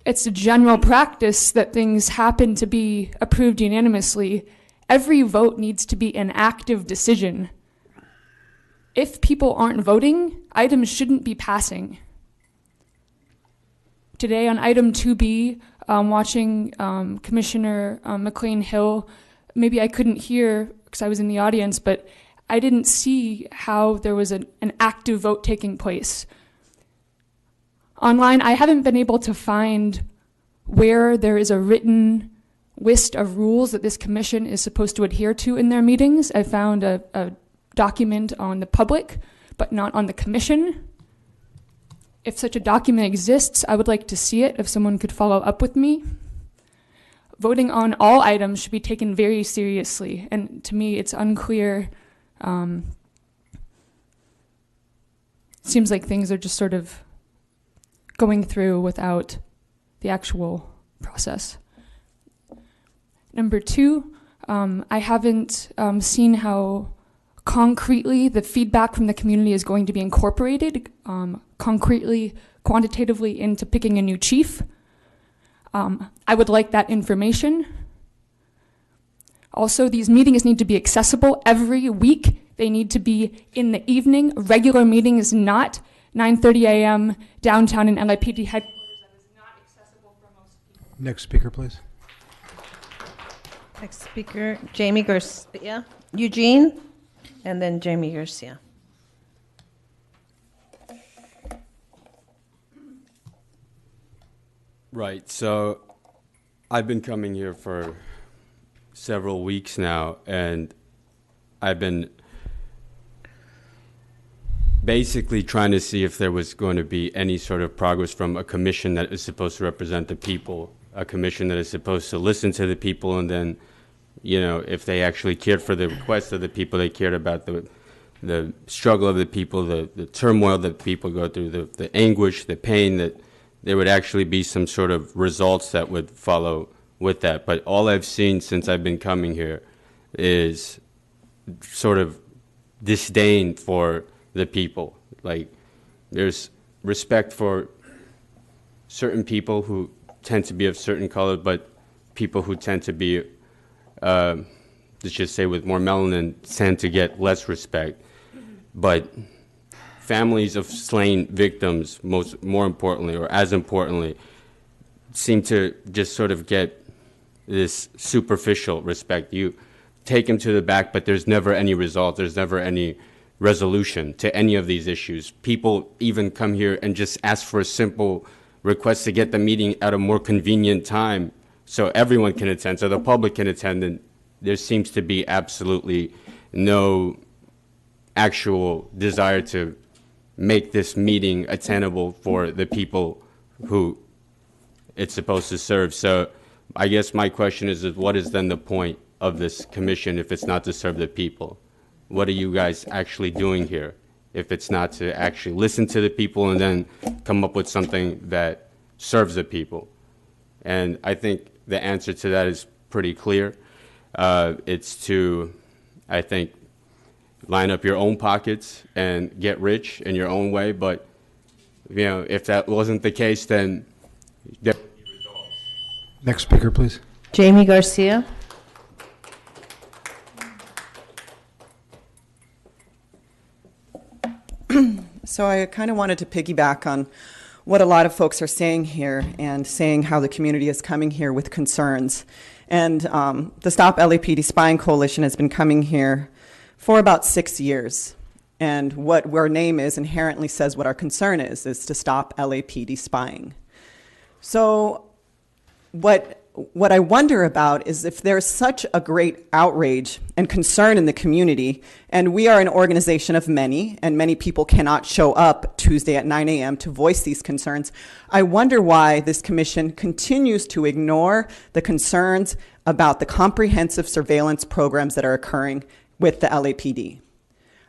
it's a general practice that things happen to be approved unanimously, every vote needs to be an active decision. If people aren't voting, items shouldn't be passing. Today on item 2B, watching Commissioner McLean Hill, maybe I couldn't hear because I was in the audience, but I didn't see how there was an active vote taking place. Online, I haven't been able to find where there is a written list of rules that this commission is supposed to adhere to in their meetings. I found a document on the public, but not on the commission. If such a document exists, I would like to see it if someone could follow up with me. Voting on all items should be taken very seriously, and to me it's unclear. Seems like things are just sort of going through without the actual process. Number 2, I haven't seen how concretely the feedback from the community is going to be incorporated concretely, quantitatively into picking a new chief. I would like that information. Also, these meetings need to be accessible every week. They need to be in the evening. Regular meetings, not 9:30 a.m. downtown in LAPD headquarters. That is not accessible for most people. Next speaker, please. Next speaker, Jamie Garcia. Eugene, and then Jamie Garcia. Right, so I've been coming here for several weeks now, and I've been basically trying to see if there was going to be any sort of progress from a commission that is supposed to represent the people, a commission that is supposed to listen to the people, and then, you know, if they actually cared for the requests of the people, they cared about the struggle of the people, the turmoil that people go through, the anguish, the pain, that there would actually be some sort of results that would follow with that. But all I've seen since I've been coming here is sort of disdain for the people. Like, there's respect for certain people who tend to be of certain color, but people who tend to be, let's just say with more melanin, tend to get less respect. But families of slain victims, more importantly, or as importantly, seem to just sort of get this superficial respect. You take them to the back, but there's never any result. There's never any resolution to any of these issues. People even come here and just ask for a simple request to get the meeting at a more convenient time so everyone can attend, so the public can attend, and there seems to be absolutely no actual desire to make this meeting attainable for the people who it's supposed to serve. So I guess my question is what is then the point of this commission if it's not to serve the people? What are you guys actually doing here if it's not to actually listen to the people and then come up with something that serves the people? And I think the answer to that is pretty clear. It's to, I think, line up your own pockets and get rich in your own way. But, you know, if that wasn't the case, then there would be results. Next speaker, please. Jamie Garcia. So I kind of wanted to piggyback on what a lot of folks are saying here and saying how the community is coming here with concerns. And the Stop LAPD Spying Coalition has been coming here for about 6 years. And what our name is inherently says what our concern is to stop LAPD spying. So what what I wonder about is if there's such a great outrage and concern in the community, and we are an organization of many, and many people cannot show up Tuesday at 9 a.m. to voice these concerns, I wonder why this commission continues to ignore the concerns about the comprehensive surveillance programs that are occurring with the LAPD.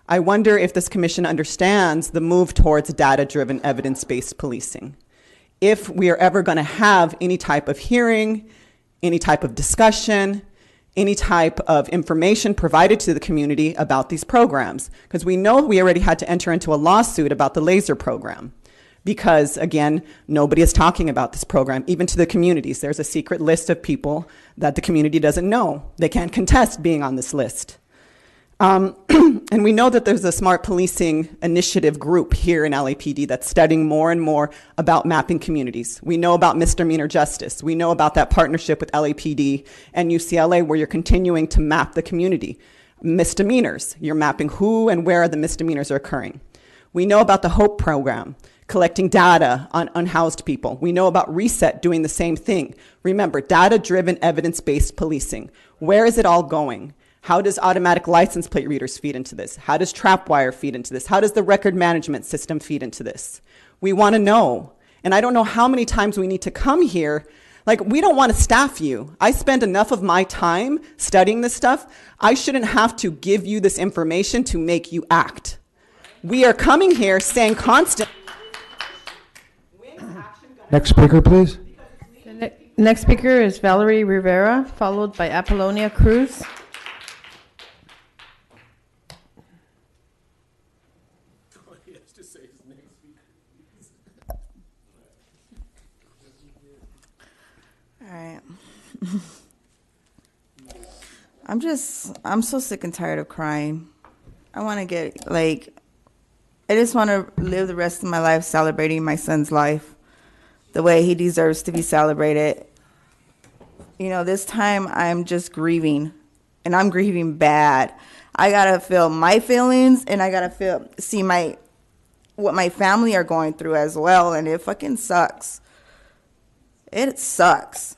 I wonder if this commission understands the move towards data-driven, evidence-based policing. If we are ever going to have any type of hearing, any type of discussion, any type of information provided to the community about these programs. Because we know we already had to enter into a lawsuit about the laser program. Because, again, nobody is talking about this program, even to the communities. There's a secret list of people that the community doesn't know. They can't contest being on this list. And we know that there's a smart policing initiative group here in LAPD that's studying more and more about mapping communities. We know about misdemeanor justice. We know about that partnership with LAPD and UCLA where you're continuing to map the community. Misdemeanors, you're mapping who and where the misdemeanors are occurring. We know about the HOPE program, collecting data on unhoused people. We know about RESET doing the same thing. Remember, data-driven, evidence-based policing. Where is it all going? How does automatic license plate readers feed into this? How does Trapwire feed into this? How does the record management system feed into this? We want to know. And I don't know how many times we need to come here. Like, we don't want to staff you. I spend enough of my time studying this stuff. I shouldn't have to give you this information to make you act. We are coming here saying constant. Next speaker, please. The next speaker is Valerie Rivera, followed by Apollonia Cruz. All right. I'm so sick and tired of crying. I want to get, I just want to live the rest of my life celebrating my son's life the way he deserves to be celebrated. You know, this time I'm just grieving, and I'm grieving bad. I got to feel my feelings, and I got to see what my family are going through as well, and it fucking sucks. It sucks.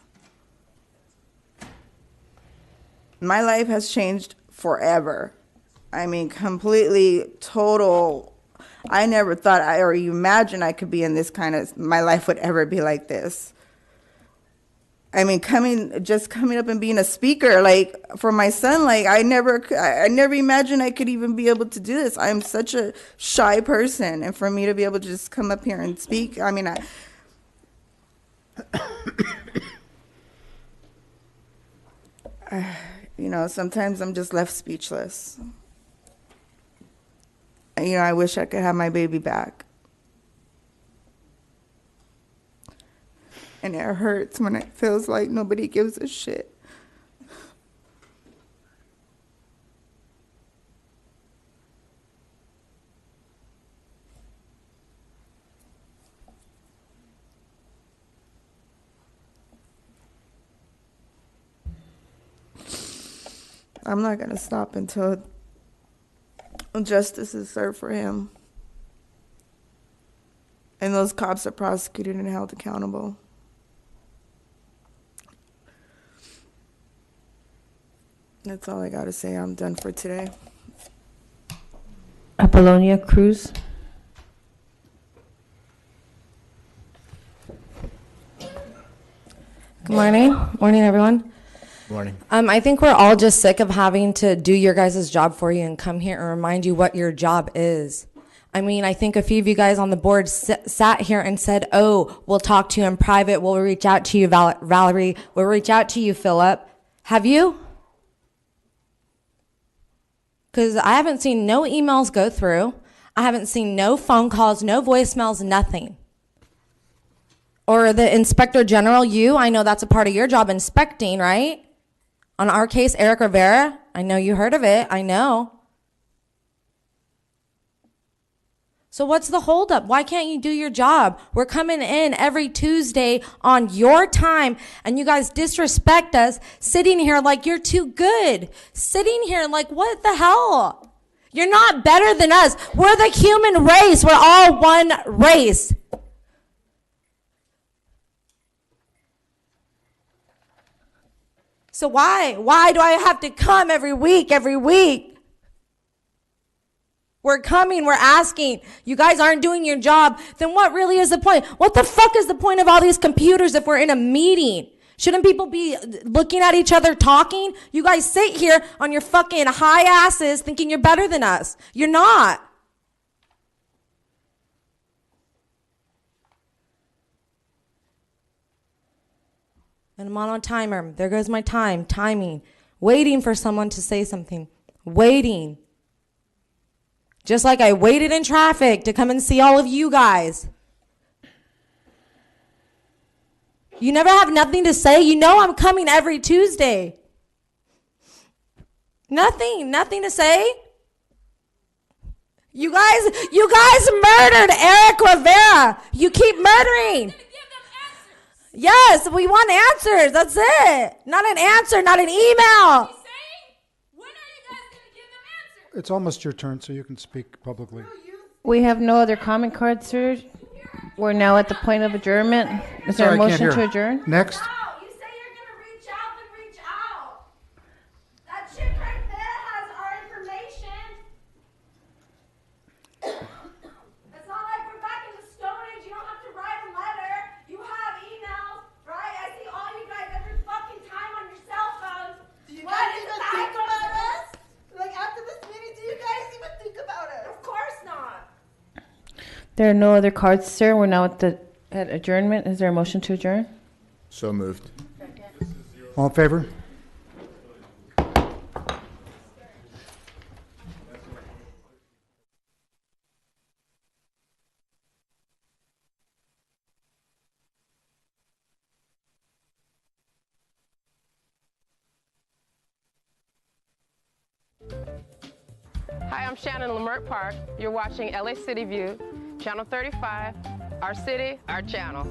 My life has changed forever. I mean, completely, total. I never thought or imagined I could be in this kind of, my life would ever be like this. I mean, coming up and being a speaker, for my son, I never imagined I could even be able to do this. I'm such a shy person, and for me to be able to just come up here and speak, I mean, you know, sometimes I'm just left speechless. You know, I wish I could have my baby back. And it hurts when it feels like nobody gives a shit. I'm not going to stop until justice is served for him. And those cops are prosecuted and held accountable. That's all I got to say. I'm done for today. Apollonia Cruz. Good morning. Morning, everyone. Morning. I think we're all just sick of having to do your guys' job for you and come here and remind you what your job is. I mean, I think a few of you guys on the board sat here and said, oh, we'll talk to you in private. We'll reach out to you, Valerie. We'll reach out to you, Philip. Have you? Because I haven't seen no emails go through. I haven't seen no phone calls, no voicemails, nothing. Or the Inspector General, I know that's a part of your job, inspecting, right? On our case, Eric Rivera, I know you heard of it, I know. So what's the holdup? Why can't you do your job? We're coming in every Tuesday on your time, and you guys disrespect us, sitting here like you're too good. Sitting here like, what the hell? You're not better than us. We're the human race. We're all one race. So why? Why do I have to come every week, every week? We're coming, we're asking. You guys aren't doing your job. Then what really is the point? What the fuck is the point of all these computers if we're in a meeting? Shouldn't people be looking at each other talking? You guys sit here on your fucking high asses thinking you're better than us. You're not. And I'm on a timer. There goes my timing. Waiting for someone to say something. Waiting. Just like I waited in traffic to come and see all of you guys. You never have nothing to say? You know I'm coming every Tuesday. Nothing to say? You guys murdered Eric Rivera. You keep murdering. Yes, we want answers. That's it. Not an answer, not an email. It's almost your turn, so you can speak publicly. We have no other comment cards, sir. We're now at the point of adjournment. Is there a Sorry, I can't motion to hear. adjourn? Next. You say you're going to reach out, then reach out. That chick right there has our information. It's not like we're back in the Stone Age. You don't have to write a letter. You have emails, right? I see all you guys every fucking time on your cell phones. Do you guys even think about us? Like after this meeting, do you guys even think about us? Of course not. There are no other cards, sir. We're now at adjournment. Is there a motion to adjourn? So moved. All in favor? Hi, I'm Shannon Lamert Park. You're watching LA City View, Channel 35, our city, our channel.